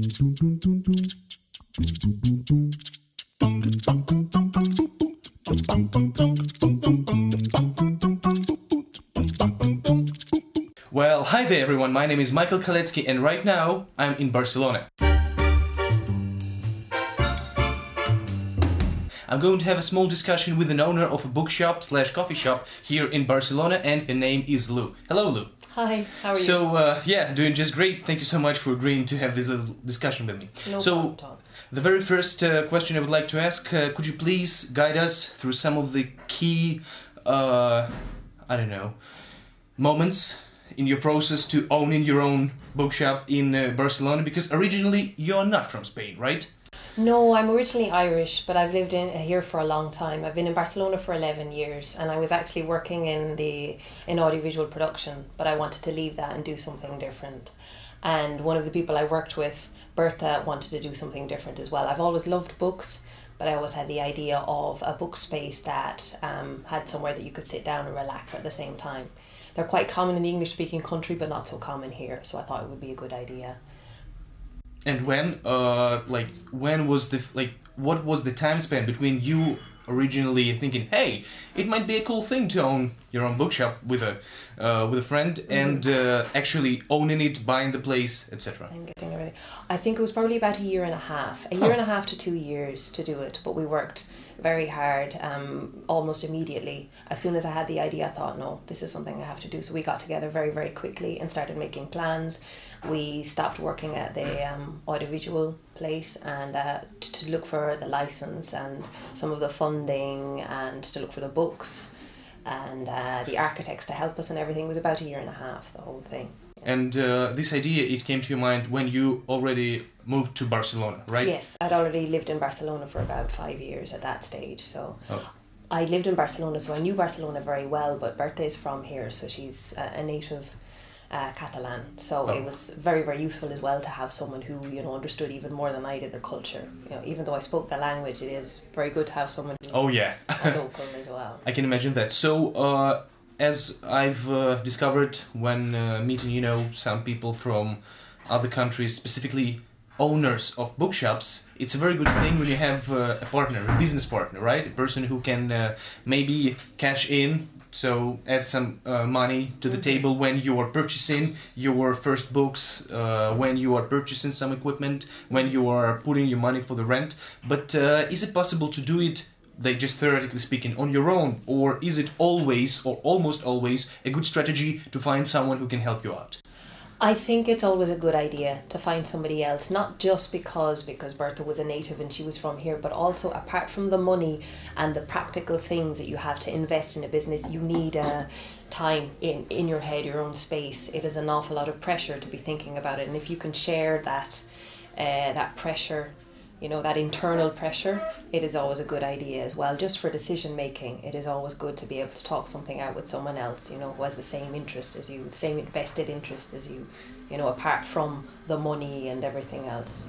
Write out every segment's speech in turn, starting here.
Well, hi there everyone, my name is Michael Kalecki and right now I'm in Barcelona. I'm going to have a small discussion with an owner of a bookshop / coffee shop here in Barcelona, and her name is Lou. Hello Lou. Hi, how are you? So, yeah, doing just great. Thank you so much for agreeing to have this little discussion with me. No problem, Tom. The very first question I would like to ask, could you please guide us through some of the key, I don't know, moments in your process to owning your own bookshop in Barcelona? Because originally you're not from Spain, right? No, I'm originally Irish, but I've lived here for a long time. I've been in Barcelona for 11 years, and I was actually working in audiovisual production, but I wanted to leave that and do something different. And one of the people I worked with, Bertha, wanted to do something different as well. I've always loved books, but I always had the idea of a book space that had somewhere that you could sit down and relax at the same time. They're quite common in the English-speaking country, but not so common here, so I thought it would be a good idea. And when, when was what was the time span between you originally thinking, hey, it might be a cool thing to own your own bookshop with a friend, and actually owning it, buying the place, etc. And getting everything. I think it was probably about a year and a half to 2 years to do it, but we worked very hard almost immediately. As soon as I had the idea, I thought, no, this is something I have to do. So we got together very, very quickly and started making plans. We stopped working at the audiovisual place and to look for the license and some of the funding and to look for the books and the architects to help us and everything. It was about a year and a half, the whole thing. And this idea, it came to your mind when you already moved to Barcelona, right? Yes, I'd already lived in Barcelona for about 5 years at that stage. So I lived in Barcelona, so I knew Barcelona very well, but Bertha is from here, so she's a native Catalan. So it was very, very useful as well to have someone who, understood even more than I did the culture. Even though I spoke the language, it is very good to have someone who's a local as well. I can imagine that. So, as I've discovered when meeting, some people from other countries, specifically owners of bookshops, it's a very good thing when you have a partner, a business partner, right? A person who can maybe cash in, so add some money to the table when you are purchasing your first books, when you are purchasing some equipment, when you are putting your money for the rent. But is it possible to do it, just theoretically speaking, on your own, or is it always or almost always a good strategy to find someone who can help you out? I think it's always a good idea to find somebody else, not just because Bertha was a native and she was from here, but also apart from the money and the practical things that you have to invest in a business, you need time in your head, your own space. It is an awful lot of pressure to be thinking about it, and if you can share that pressure, that internal pressure, it is always a good idea as well. Just for decision making, it is always good to be able to talk something out with someone else, who has the same interest as you, the same invested interest as you, apart from the money and everything else,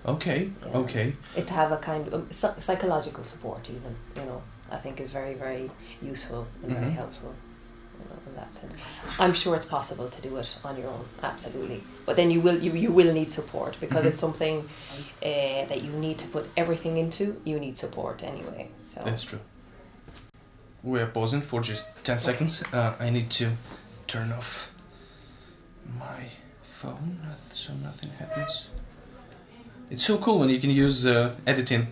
Okay, okay. It to have a kind of psychological support even, I think is very, very useful and very helpful. In that sense. I'm sure it's possible to do it on your own, absolutely. But then you will need support because it's something that you need to put everything into. You need support anyway. So that's true. We're pausing for just 10 seconds. I need to turn off my phone so nothing happens. It's so cool when you can use editing.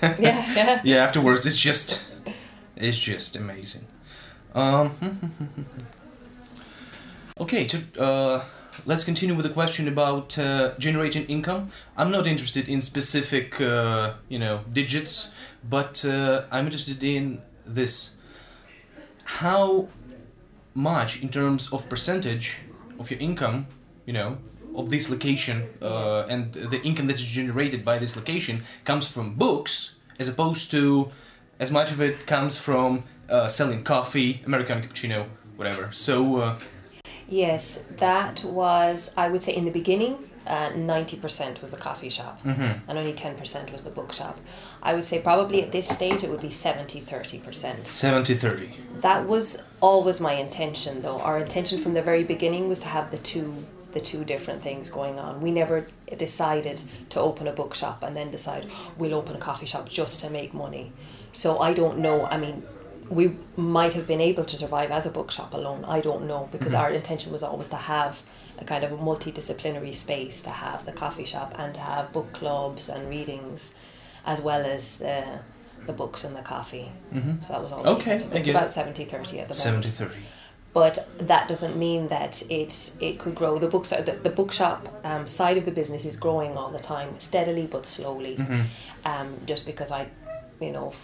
Yeah. Yeah. Afterwards, it's just amazing. Okay, let's continue with the question about generating income. I'm not interested in specific, digits, but I'm interested in this. How much, in terms of percentage of your income, of this location, and the income that is generated by this location comes from books, as opposed to as much of it comes from selling coffee, Americano cappuccino, whatever. So yes, that was, I would say, in the beginning, 90% was the coffee shop, and only 10% was the bookshop. I would say probably at this stage it would be 70-30%. 70-30. That was always my intention, though. Our intention from the very beginning was to have the the two different things going on. We never decided to open a bookshop and then decide we'll open a coffee shop just to make money. So I don't know. I mean, we might have been able to survive as a bookshop alone. I don't know, because our intention was always to have a kind of a multidisciplinary space, to have the coffee shop and to have book clubs and readings, as well as the books and the coffee. So that was always okay. It's about 70-30 at the moment. 70-30. But that doesn't mean that it could grow. The bookshop side of the business is growing all the time, steadily but slowly. Just because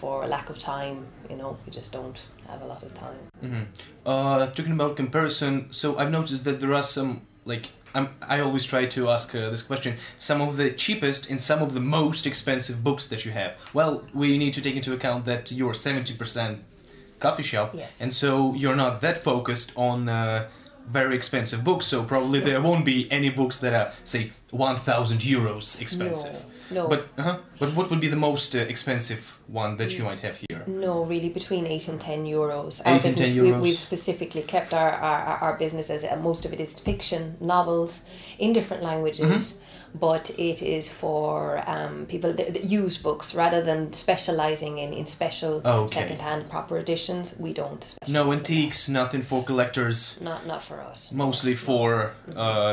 for lack of time, we just don't have a lot of time. Talking about comparison, so I've noticed that there are some, I always try to ask this question, some of the cheapest and some of the most expensive books that you have. Well, we need to take into account that you're 70% coffee shop, yes, and so you're not that focused on very expensive books, so probably there won't be any books that are, say, 1,000 euros expensive. No. But what would be the most expensive one that you might have here? No, really, between 8 and 10 euros. 8 and 10 euros. We've specifically kept our business as most of it is fiction, novels, in different languages. But it is for people that use books rather than specialising in special second-hand proper editions. We don't specialise. No antiques, nothing for collectors. Not for us. Mostly for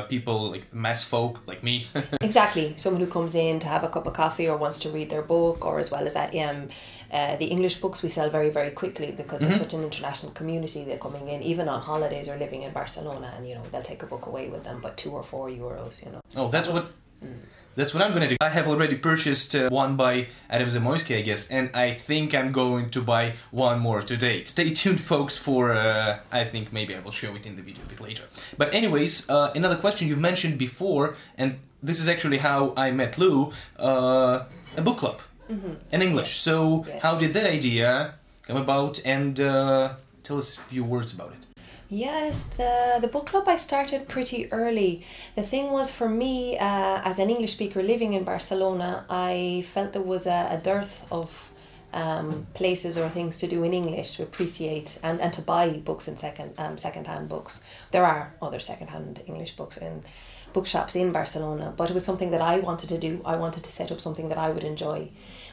people like mass folk like me. Exactly, someone who comes in to have a cup of coffee or wants to read their book, or as well as that, the English books we sell very, very quickly because there's such an international community. They're coming in even on holidays or living in Barcelona, and they'll take a book away with them, but 2 or 4 euros. Oh, that's what I'm gonna do. I have already purchased one by Adam Zamoyski, I guess, and I think I'm going to buy one more today. Stay tuned, folks, for I think maybe I will show it in the video a bit later. But anyways, another question you've mentioned before, and this is actually how I met Lou, a book club in English. So how did that idea come about, and tell us a few words about it. Yes, the book club I started pretty early. The thing was, for me, as an English speaker living in Barcelona, I felt there was a dearth of places or things to do in English to appreciate and to buy books in second-hand books. There are other second-hand English books in bookshops in Barcelona, but it was something that I wanted to do. I wanted to set up something that I would enjoy.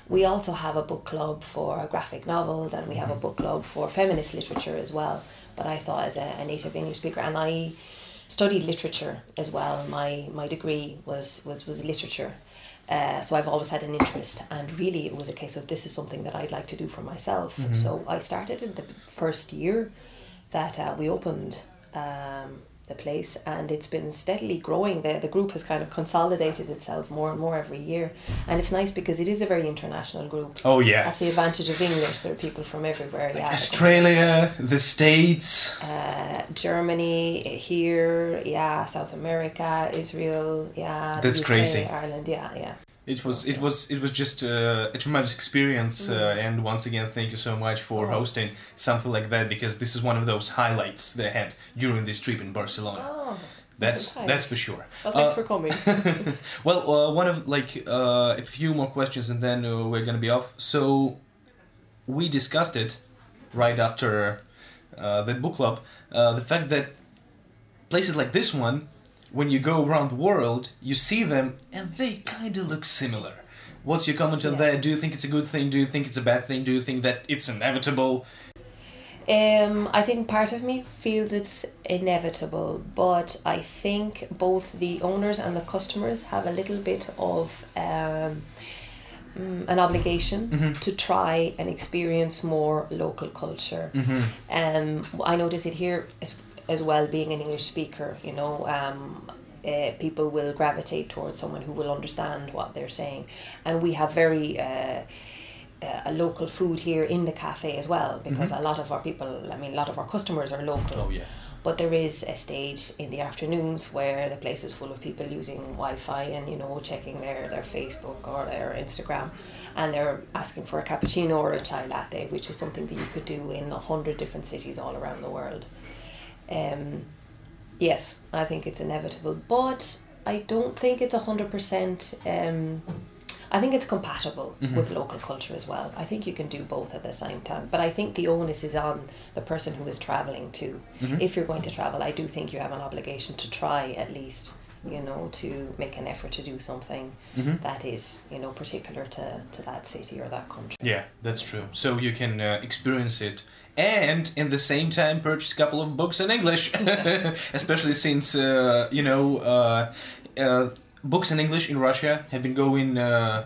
We also have a book club for graphic novels, and we have a book club for feminist literature as well. But I thought, as a native English speaker, and I studied literature as well. My degree was literature, so I've always had an interest. And really, it was a case of, this is something that I'd like to do for myself. So I started in the first year that we opened the place, and it's been steadily growing. The group has kind of consolidated itself more and more every year, and it's nice because it is a very international group. Oh yeah, that's the advantage of English. There are people from everywhere. Like Australia, the States, Germany, here, South America, Israel, that's UK, crazy. Ireland, yeah. It was just a tremendous experience, and once again, thank you so much for hosting something like that, because this is one of those highlights that I had during this trip in Barcelona. Oh, that's for sure. Well, thanks for coming. Well, one of a few more questions, and then we're gonna be off. So we discussed it right after the book club, the fact that places like this one, when you go around the world, you see them and they kind of look similar. What's your comment on that? Do you think it's a good thing? Do you think it's a bad thing? Do you think that it's inevitable? I think part of me feels it's inevitable, but I think both the owners and the customers have a little bit of an obligation to try and experience more local culture. I notice it here as well, being an English speaker, people will gravitate towards someone who will understand what they're saying. And we have very a local food here in the cafe as well, because a lot of our a lot of our customers are local. Oh yeah. But there is a stage in the afternoons where the place is full of people using Wi-Fi and, checking their Facebook or their Instagram, and they're asking for a cappuccino or a chai latte, which is something that you could do in 100 different cities all around the world. Yes, I think it's inevitable, but I don't think it's 100%. I think it's compatible with local culture as well. I think you can do both at the same time. But I think the onus is on the person who is traveling too. If you're going to travel, I do think you have an obligation to try at least, you know, to make an effort to do something that is, you know, particular to that city or that country. Yeah, that's true. So you can experience it and in the same time purchase a couple of books in English, especially since, you know, books in English in Russia have been going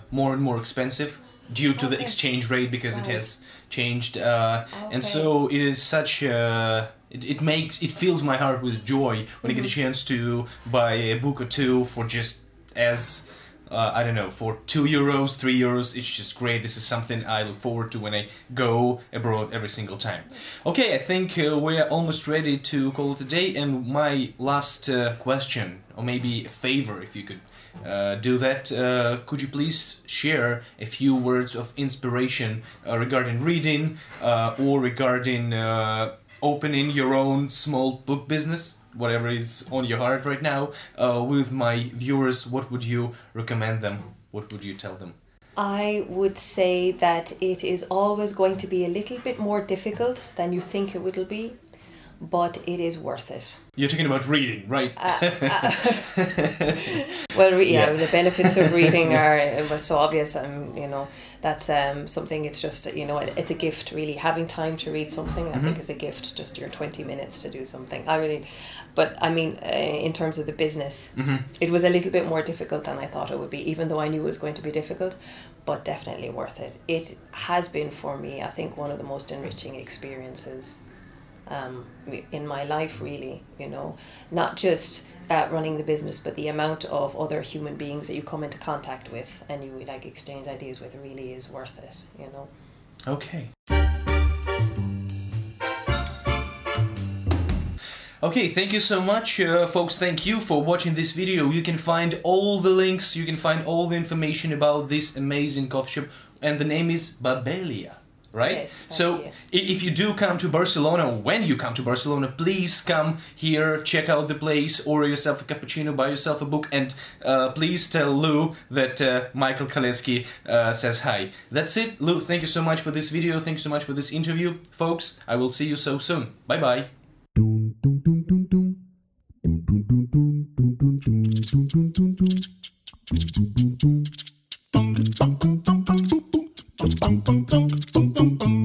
more and more expensive due to the exchange rate, because it has changed, and so it is such it fills my heart with joy when I get a chance to buy a book or two for just as I don't know, for €2, €3. It's just great. This is something I look forward to when I go abroad every single time. Okay, I think we're almost ready to call it a day, and my last question, or maybe a favor if you could do that, could you please share a few words of inspiration regarding reading or regarding opening your own small book business, whatever is on your heart right now, with my viewers? What would you recommend them? What would you tell them? I would say that it is always going to be a little bit more difficult than you think it will be, but it is worth it. You're talking about reading, right? Well, yeah, the benefits of reading are so obvious. You know, that's something. It's just, you know, it's a gift, really. Having time to read something, I think, is a gift. Just your 20 minutes to do something. But I mean, in terms of the business, it was a little bit more difficult than I thought it would be, even though I knew it was going to be difficult, but definitely worth it. It has been for me, I think, one of the most enriching experiences in my life, really, you know, not just running the business, but the amount of other human beings that you come into contact with and you like exchange ideas with really is worth it, you know. Okay. Okay, thank you so much, folks. Thank you for watching this video. You can find all the links, you can find all the information about this amazing coffee shop, and the name is Babelia. Right? Yes, so if you do come to Barcelona, when you come to Barcelona, please come here, check out the place, order yourself a cappuccino, buy yourself a book, and please tell Lou that Michael Kaletsky says hi. That's it. Lou, thank you so much for this video. Thank you so much for this interview. Folks, I will see you so soon. Bye-bye. Bum bum bum bum bum bum bum bum bum bum bum.